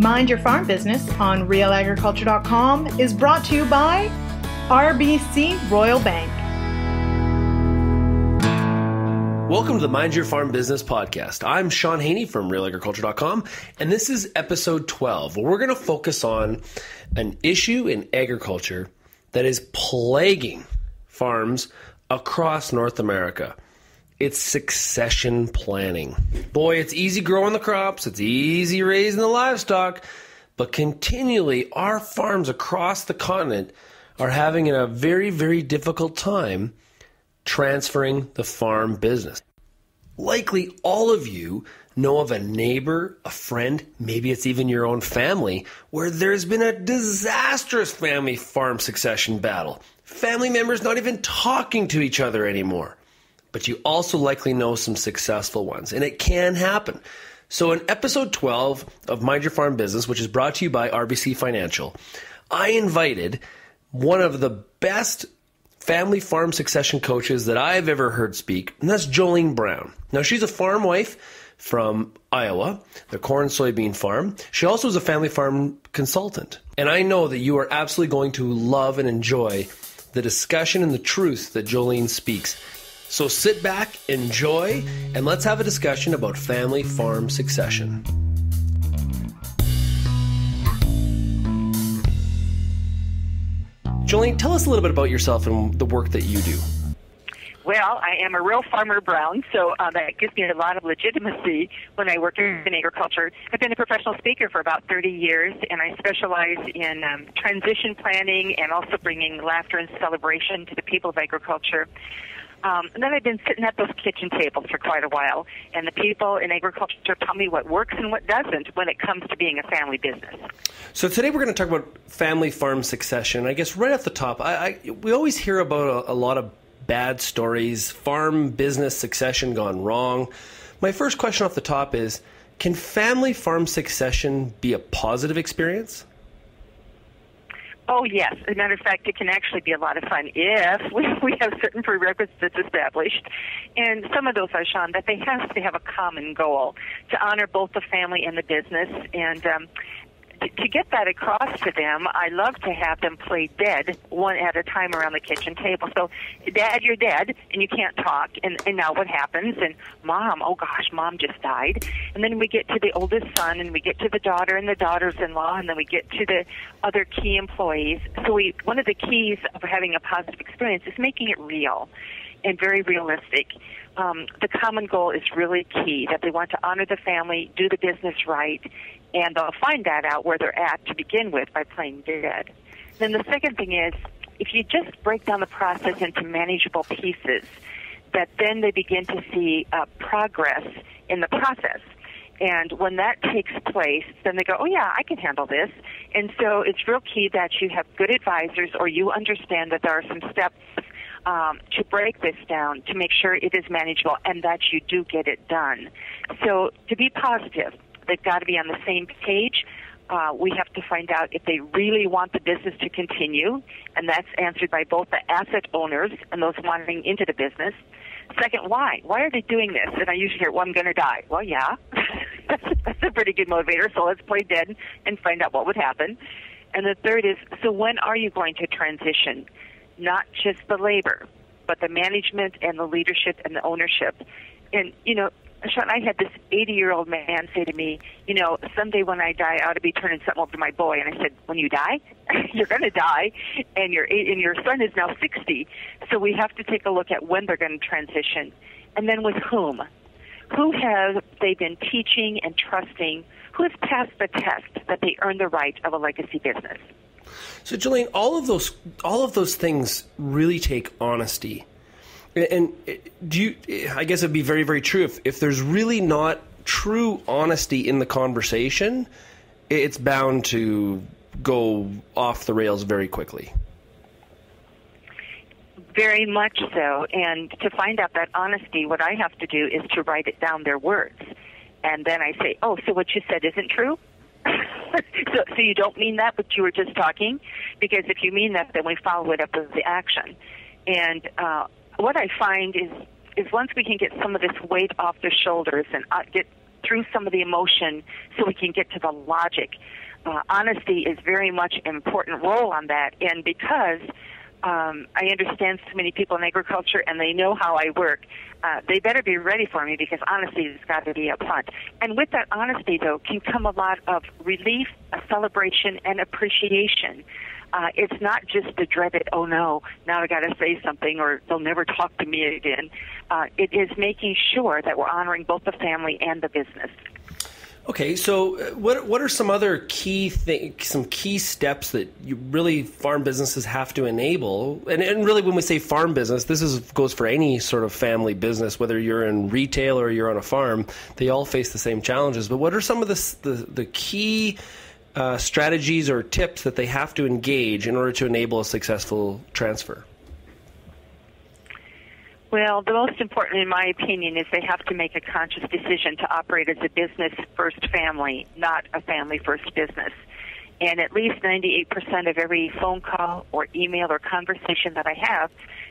Mind Your Farm Business on realagriculture.com is brought to you by RBC Royal Bank. Welcome to the Mind Your Farm Business podcast. I'm Sean Haney from realagriculture.com, and this is episode 12, where we're going to focus on an issue in agriculture that is plaguing farms across North America. It's succession planning. Boy, it's easy growing the crops, it's easy raising the livestock, but continually our farms across the continent are having a very, very difficult time transferring the farm business. Likely all of you know of a neighbor, a friend, maybe it's even your own family, where there's been a disastrous family farm succession battle. Family members not even talking to each other anymore. But you also likely know some successful ones, and it can happen. So in episode 12 of Mind Your Farm Business, which is brought to you by RBC Financial, I invited one of the best family farm succession coaches that I've ever heard speak, and that's Jolene Brown. Now, she's a farm wife from Iowa, the corn soybean farm. She also is a family farm consultant. And I know that you are absolutely going to love and enjoy the discussion and the truth that Jolene speaks. So sit back, enjoy, and let's have a discussion about family farm succession. Jolene, tell us a little bit about yourself and the work that you do. Well, I am a real farmer Brown, so that gives me a lot of legitimacy when I work in agriculture. I've been a professional speaker for about 30 years, and I specialize in transition planning and also bringing laughter and celebration to the people of agriculture. And then I've been sitting at those kitchen tables for quite a while, and the people in agriculture tell me what works and what doesn't when it comes to being a family business. So today we're going to talk about family farm succession. I guess right off the top, we always hear about a lot of bad stories, farm business succession gone wrong. My first question off the top is, can family farm succession be a positive experience? Oh, yes. As a matter of fact, it can actually be a lot of fun if we have certain prerequisites established. And some of those are, Sean, that they have to have a common goal to honor both the family and the business. And to get that across to them, I love to have them play dead one at a time around the kitchen table. So, Dad, you're dead, and you can't talk. And now what happens? And Mom, oh gosh, Mom just died. And then we get to the oldest son, and we get to the daughter and the daughters-in-law, and then we get to the other key employees. So one of the keys of having a positive experience is making it real and very realistic. The common goal is really key, that they want to honor the family, do the business right, and they'll find that out where they're at to begin with by playing dead. Then the second thing is, if you just break down the process into manageable pieces, that then they begin to see progress in the process. And when that takes place, then they go, oh, yeah, I can handle this. And so it's real key that you have good advisors, or you understand that there are some steps to break this down to make sure it is manageable and that you do get it done. So to be positive, they've got to be on the same page. We have to find out if they really want the business to continue, and that's answered by both the asset owners and those wanting into the business. Second, why? Why are they doing this? And I usually hear, well, I'm going to die. Well, yeah, that's a pretty good motivator, so let's play dead and find out what would happen. And the third is, so when are you going to transition? Not just the labor, but the management and the leadership and the ownership. And, Sean, I had this 80-year-old man say to me, someday when I die, I ought to be turning something over to my boy. And I said, when you die, you're going to die, and your son is now 60. So we have to take a look at when they're going to transition. And then with whom? Who have they been teaching and trusting? Who has passed the test that they earn the right of a legacy business? So, Jolene, all of those things really take honesty. And I guess it'd be very, very true if there's really not true honesty in the conversation, it's bound to go off the rails very quickly. Very much so. And to find out that honesty, what I have to do is to write it down, their words. And then I say, oh, so what you said isn't true? So you don't mean that, but you were just talking? Because if you mean that, then we follow it up with the action. And what I find is once we can get some of this weight off their shoulders and get through some of the emotion so we can get to the logic. Honesty is very much an important role on that, and because I understand so many people in agriculture and they know how I work, they better be ready for me because honesty has got to be up front. And with that honesty, though, can come a lot of relief, a celebration, and appreciation. It's not just the dreaded, oh no, now I got to say something or they'll never talk to me again. It is making sure that we're honoring both the family and the business. Okay, so what are some other some key steps that farm businesses have to enable? And really, when we say farm business, goes for any sort of family business, whether you're in retail or you're on a farm. They all face the same challenges. But what are some of the key strategies or tips that they have to engage in order to enable a successful transfer? Well, the most important, in my opinion, is they have to make a conscious decision to operate as a business-first family, not a family-first business. And at least 98% of every phone call or email or conversation that I have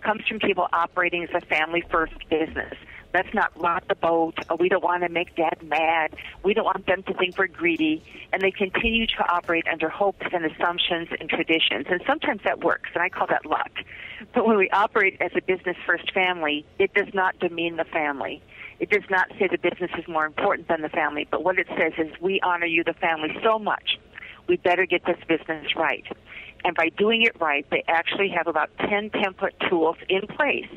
comes from people operating as a family-first business. Let's not rock the boat. We don't want to make Dad mad. We don't want them to think we're greedy. And they continue to operate under hopes and assumptions and traditions. And sometimes that works, and I call that luck. But when we operate as a business-first family, it does not demean the family. It does not say the business is more important than the family. But what it says is we honor you, the family, so much. We better get this business right. And by doing it right, they actually have about 10 template tools in place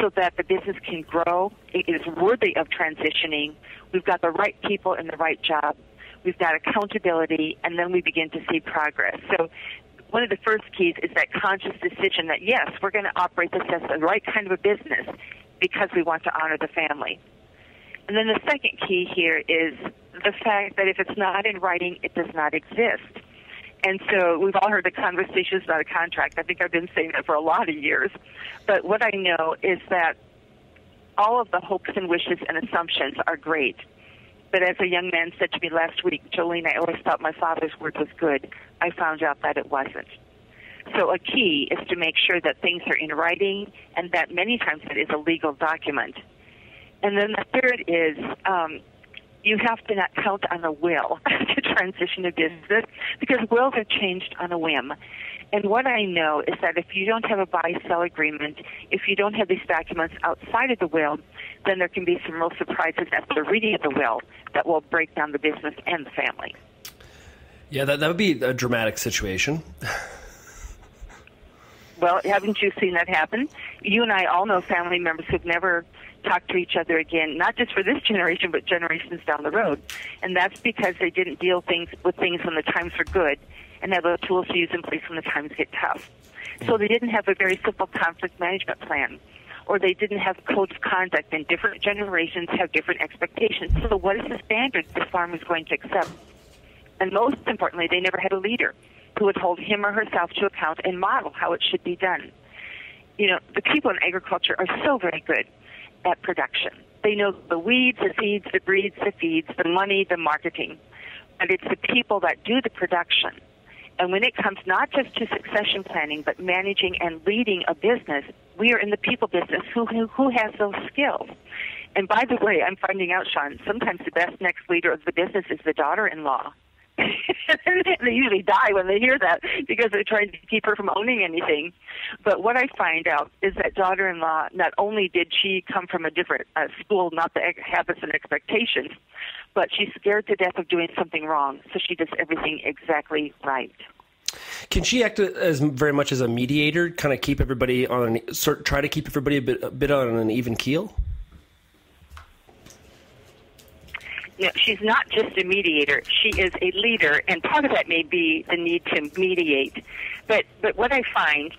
so that the business can grow. It is worthy of transitioning. We've got the right people in the right job. We've got accountability, and then we begin to see progress. So one of the first keys is that conscious decision that, yes, we're going to operate this as the right kind of a business because we want to honor the family. And then the second key here is the fact that if it's not in writing, it does not exist. And so we've all heard the conversations about a contract. I think I've been saying that for a lot of years. But what I know is that all of the hopes and wishes and assumptions are great. But as a young man said to me last week, Jolene, I always thought my father's word was good. I found out that it wasn't. So a key is to make sure that things are in writing and that many times it is a legal document. And then the third is you have to not count on a will to transition a business because wills are changed on a whim. And what I know is that if you don't have a buy-sell agreement, if you don't have these documents outside of the will, then there can be some real surprises after the reading of the will that will break down the business and the family. Yeah, that would be a dramatic situation. Well, haven't you seen that happen? You and I all know family members who've never talked to each other again, not just for this generation, but generations down the road. And that's because they didn't deal with things when the times were good and have those tools to use in place when the times get tough. So they didn't have a very simple conflict management plan, or they didn't have codes of conduct, and different generations have different expectations. So what is the standard the farm is going to accept? And most importantly, they never had a leader who would hold him or herself to account and model how it should be done. You know, the people in agriculture are so very good at production. They know the weeds, the seeds, the breeds, the feeds, the money, the marketing. But it's the people that do the production. And when it comes not just to succession planning, but managing and leading a business, we are in the people business. Who has those skills? And by the way, I'm finding out, Sean, sometimes the best next leader of the business is the daughter-in-law. They usually die when they hear that because they're trying to keep her from owning anything. But what I find out is that daughter-in-law, not only did she come from a different school, not the habits and expectations, but she's scared to death of doing something wrong, so she does everything exactly right. Can she act as very much as a mediator, kind of keep everybody try to keep everybody a bit on an even keel? No, she's not just a mediator. She is a leader, and part of that may be the need to mediate. But what I find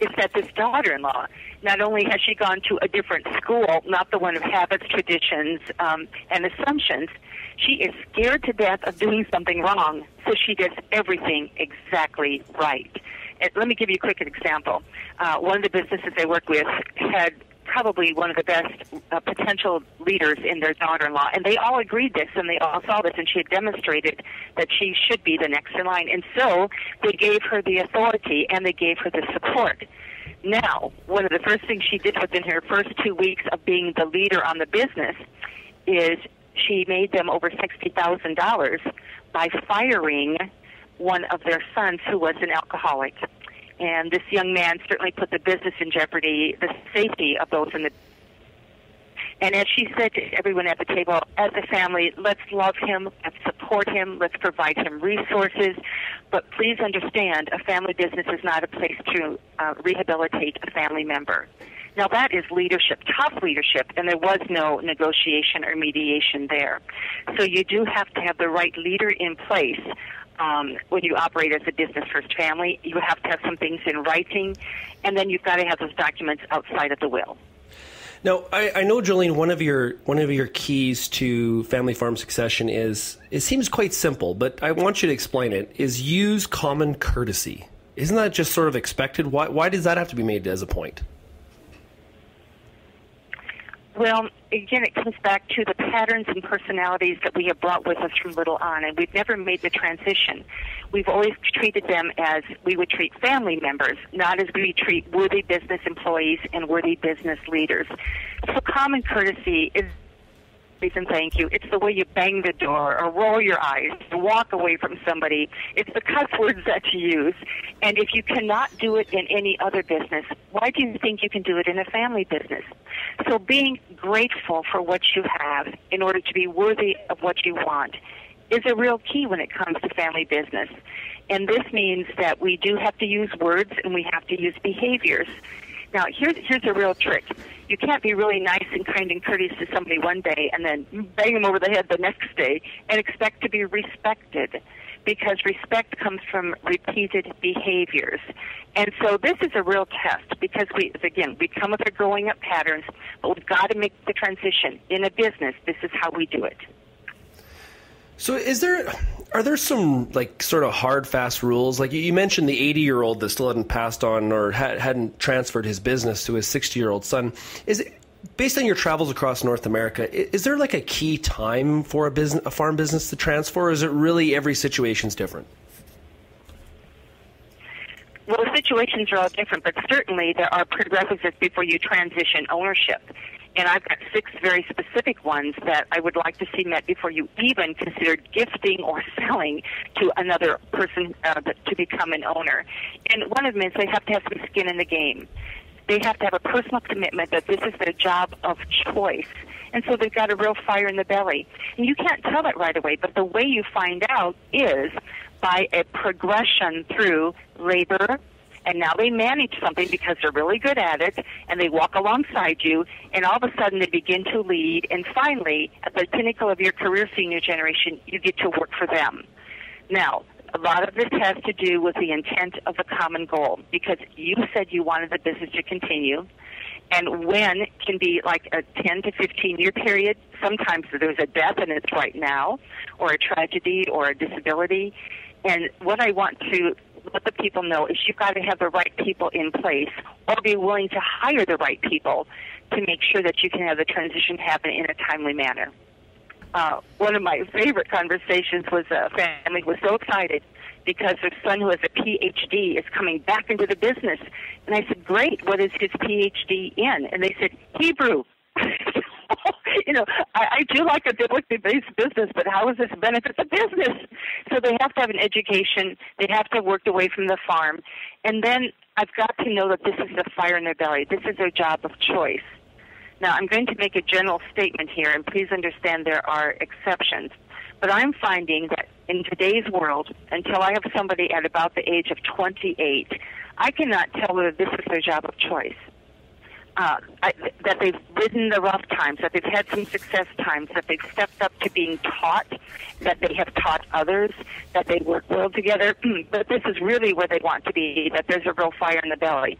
is that this daughter-in-law, not only has she gone to a different school, not the one of habits, traditions, and assumptions, she is scared to death of doing something wrong, so she does everything exactly right. And let me give you a quick example. One of the businesses I work with had probably one of the best potential leaders in their daughter-in-law, and they all agreed this, and they all saw this, and she had demonstrated that she should be the next in line, and so they gave her the authority, and they gave her the support. Now, one of the first things she did within her first 2 weeks of being the leader on the business is she made them over $60,000 by firing one of their sons who was an alcoholic. And this young man certainly put the business in jeopardy, the safety of those in the... And as she said to everyone at the table, as a family, let's love him, let's support him, let's provide him resources. But please understand, a family business is not a place to rehabilitate a family member. Now, that is leadership, tough leadership, and there was no negotiation or mediation there. So you do have to have the right leader in place. When you operate as a business-first family, you have to have some things in writing, and then you've got to have those documents outside of the will. Now, I know, Jolene, one of your keys to family farm succession is, it seems quite simple, but I want you to explain it, is use common courtesy. Isn't that just sort of expected? Why does that have to be made as a point? Well, again, it comes back to the patterns and personalities that we have brought with us from little on, and we've never made the transition. We've always treated them as we would treat family members, not as we treat worthy business employees and worthy business leaders. So common courtesy is and thank you. It's the way you bang the door or roll your eyes, walk away from somebody. It's the cuss words that you use. And if you cannot do it in any other business, why do you think you can do it in a family business? So being grateful for what you have in order to be worthy of what you want is a real key when it comes to family business. And this means that we do have to use words and we have to use behaviors. Now, here's a real trick. You can't be really nice and kind and courteous to somebody one day and then bang them over the head the next day and expect to be respected, because respect comes from repeated behaviors. And so this is a real test, because we come with our growing up patterns, but we've got to make the transition. In a business, this is how we do it. So are there some like sort of hard, fast rules? Like you mentioned the 80-year-old that still hadn't passed on or hadn't transferred his business to his 60-year-old son. Is it, based on your travels across North America, is there like a key time for a farm business to transfer, or is it really every situation's different? Well, the situations are all different, but certainly there are prerequisites before you transition ownership. And I've got 6 very specific ones that I would like to see met before you even consider gifting or selling to another person to become an owner. And one of them is they have to have some skin in the game. They have to have a personal commitment that this is their job of choice. And so they've got a real fire in the belly. And you can't tell it right away, but the way you find out is by a progression through labor, and now they manage something because they're really good at it, and they walk alongside you, and all of a sudden they begin to lead, and finally, at the pinnacle of your career senior generation, you get to work for them. Now, a lot of this has to do with the intent of the common goal, because you said you wanted the business to continue, and when can be like a 10 to 15-year period. Sometimes there's a death, and it's right now, or a tragedy, or a disability. And what I want to let the people know is you've got to have the right people in place, or be willing to hire the right people to make sure that you can have the transition happen in a timely manner. One of my favorite conversations was a family who was so excited because their son, who has a PhD, is coming back into the business. And I said, great, what is his PhD in? And they said, Hebrew. I do like a biblically based business, but how does this benefit the business? So they have to have an education. They have to have worked away from the farm. And then I've got to know that this is the fire in their belly. This is their job of choice. Now, I'm going to make a general statement here, and please understand there are exceptions. But I'm finding that in today's world, until I have somebody at about the age of 28, I cannot tell whether this is their job of choice. That they've ridden the rough times, that they've had some success times, that they've stepped up to being taught, that they have taught others, that they work well together, but this is really where they want to be, that there's a real fire in the belly.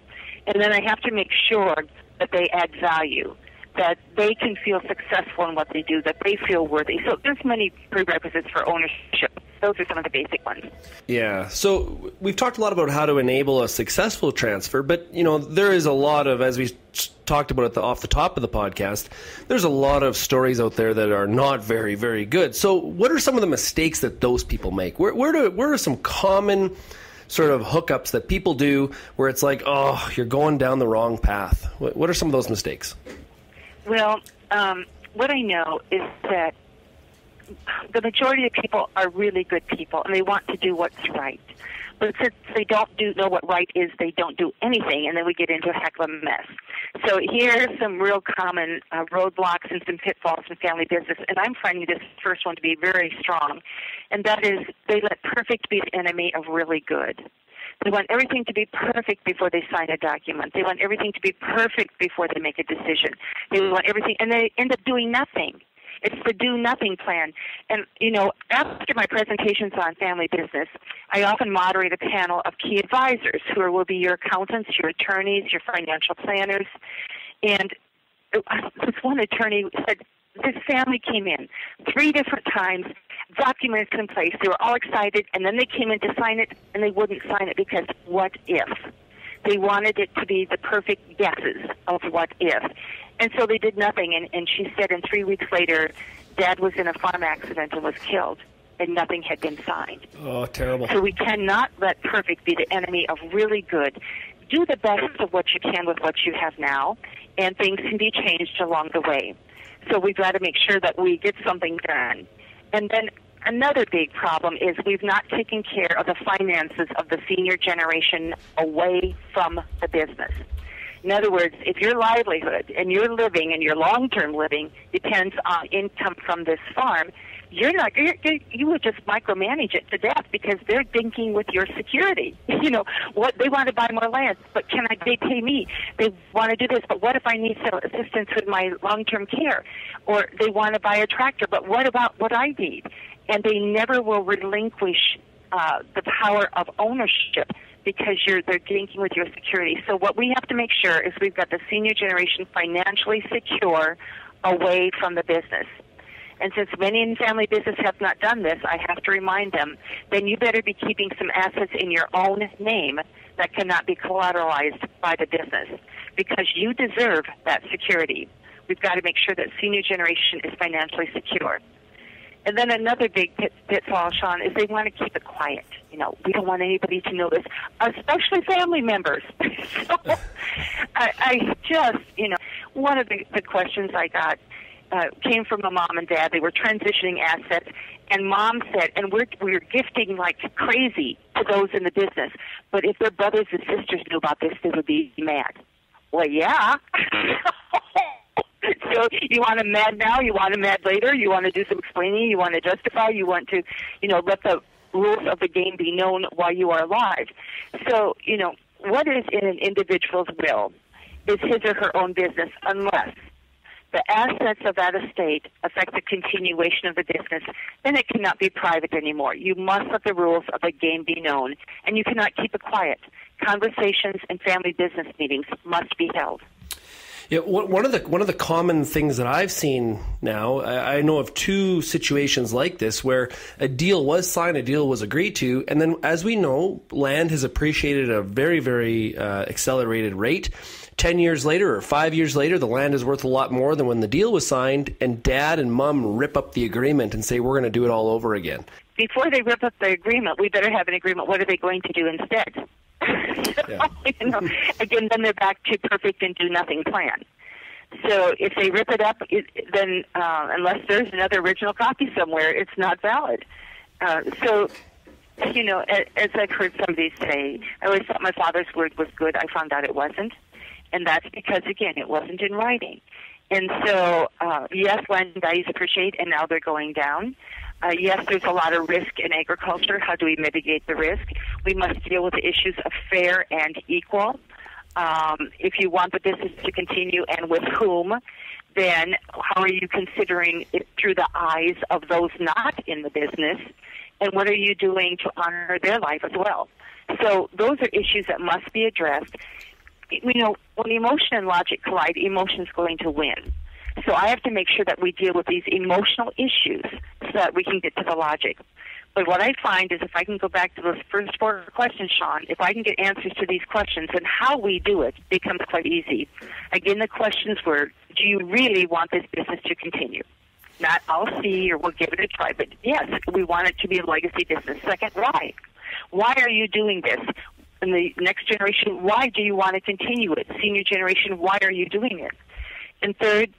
And then I have to make sure that they add value, that they can feel successful in what they do, that they feel worthy. So there's many prerequisites for ownership. Those are some of the basic ones. Yeah. So we've talked a lot about how to enable a successful transfer, but there is a lot of, as we talked about off the top of the podcast, there's a lot of stories out there that are not very, very good. So what are some of the mistakes that those people make? Where are some common sort of hookups that people do where it's like, oh, you're going down the wrong path? What are some of those mistakes? Well, what I know is that the majority of people are really good people, and they want to do what's right. But since they don't know what right is, they don't do anything, and then we get into a heck of a mess. So here are some real common roadblocks and some pitfalls in family business, and I'm finding this first one to be very strong, and that is they let perfect be the enemy of really good. They want everything to be perfect before they sign a document. They want everything to be perfect before they make a decision. They want everything, and they end up doing nothing. It's the do-nothing plan. And, you know, after my presentations on family business, I often moderate a panel of key advisors who will be your accountants, your attorneys, your financial planners. And this one attorney said, this family came in 3 different times, documents in place. They were all excited, and then they came in to sign it, and they wouldn't sign it because what if? They wanted it to be the perfect guesses of what if. And so they did nothing, and she said, and 3 weeks later, Dad was in a farm accident and was killed, and nothing had been signed. Oh, terrible. So we cannot let perfect be the enemy of really good. Do the best of what you can with what you have now, and things can be changed along the way. So we've got to make sure that we get something done. And then another big problem is we've not taken care of the finances of the senior generation away from the business. In other words, if your livelihood and your living and your long-term living depends on income from this farm, you would just micromanage it to death because they're thinking with your security. You know, what they want to buy more land, but they pay me? They want to do this, but what if I need some assistance with my long-term care? Or they want to buy a tractor, but what about what I need? And they never will relinquish the power of ownership because they're thinking with your security. So what we have to make sure is we've got the senior generation financially secure away from the business. And since many in family business have not done this, I have to remind them, then you better be keeping some assets in your own name that cannot be collateralized by the business because you deserve that security. We've got to make sure that senior generation is financially secure. And then another big pitfall, Sean, is they want to keep it quiet. You know, we don't want anybody to know this, especially family members. So I just, you know, one of the questions I got came from a mom and dad. They were transitioning assets, and mom said, and we're gifting like crazy to those in the business, but if their brothers and sisters knew about this, they would be mad. Well, yeah. So you want them mad now, you want them mad later, you want to do some explaining, you want to justify, you want to, you know, let the rules of the game be known while you are alive. So, you know, what is in an individual's will is his or her own business unless the assets of that estate affect the continuation of the business, then it cannot be private anymore. You must let the rules of the game be known, and you cannot keep it quiet. Conversations and family business meetings must be held. Yeah, one of the common things that I've seen now, I know of 2 situations like this where a deal was signed, a deal was agreed to, and then as we know, land has appreciated at a very, very accelerated rate. 10 years later or 5 years later, the land is worth a lot more than when the deal was signed, and dad and mom rip up the agreement and say, we're going to do it all over again. Before they rip up the agreement, we better have an agreement. What are they going to do instead? Yeah. You know, again, then they're back to perfect and do nothing plan. So if they rip it up, then unless there's another original copy somewhere, it's not valid. So, you know, as I've heard somebody say, I always thought my father's word was good. I found out it wasn't. And that's because, again, it wasn't in writing. And so, yes, land values appreciate, and now they're going down. Yes, there's a lot of risk in agriculture. How do we mitigate the risk? We must deal with the issues of fair and equal. If you want the business to continue and with whom, then how are you considering it through the eyes of those not in the business? And what are you doing to honor their life as well? So those are issues that must be addressed. You know, when emotion and logic collide, emotion's going to win. So I have to make sure that we deal with these emotional issues so that we can get to the logic. But what I find is if I can go back to those first 4 questions, Sean, if I can get answers to these questions, then how we do it becomes quite easy. Again, the questions were, do you really want this business to continue? Not, I'll see, or we'll give it a try, but yes, we want it to be a legacy business. Second, why? Why are you doing this? And the next generation, why do you want to continue it? Senior generation, why are you doing it? And third,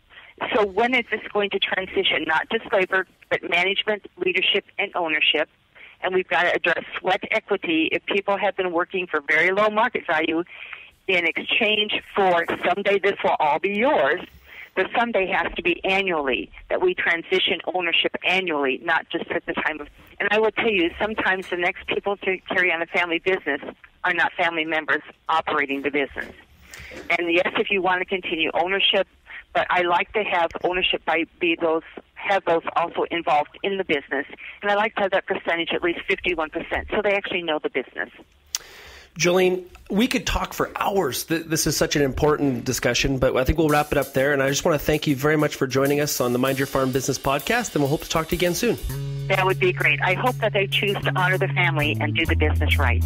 so when is this going to transition, not just labor, at management, leadership, and ownership. And we've got to address sweat equity if people have been working for very low market value in exchange for someday this will all be yours. The someday has to be annually, that we transition ownership annually, not just at the time of. And I will tell you, sometimes the next people to carry on a family business are not family members operating the business. And yes, if you want to continue ownership, but I like to have ownership have those also involved in the business. And I like to have that percentage at least 51%, so they actually know the business. Jolene, we could talk for hours. This is such an important discussion, but I think we'll wrap it up there. And I just want to thank you very much for joining us on the Mind Your Farm Business podcast, and we'll hope to talk to you again soon. That would be great. I hope that they choose to honor the family and do the business right.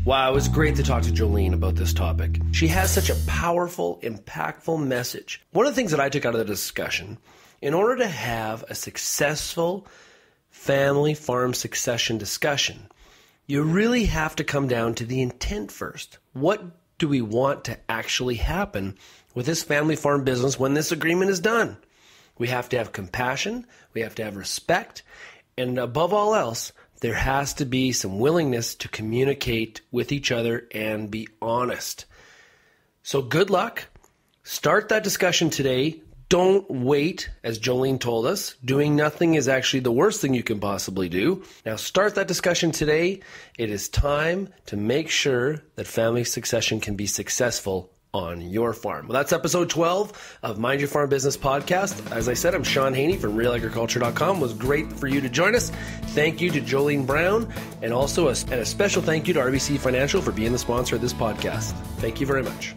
Wow, it was great to talk to Jolene about this topic. She has such a powerful, impactful message. One of the things that I took out of the discussion, in order to have a successful family farm succession discussion, you really have to come down to the intent first. What do we want to actually happen with this family farm business when this agreement is done? We have to have compassion, we have to have respect, and above all else, there has to be some willingness to communicate with each other and be honest. So good luck. Start that discussion today. Don't wait, as Jolene told us. Doing nothing is actually the worst thing you can possibly do. Now start that discussion today. It is time to make sure that family succession can be successful on your farm. Well, that's episode 12 of Mind Your Farm Business podcast. As I said, I'm Sean Haney from realagriculture.com. It was great for you to join us. Thank you to Jolene Brown, and also a special thank you to RBC Financial for being the sponsor of this podcast. Thank you very much.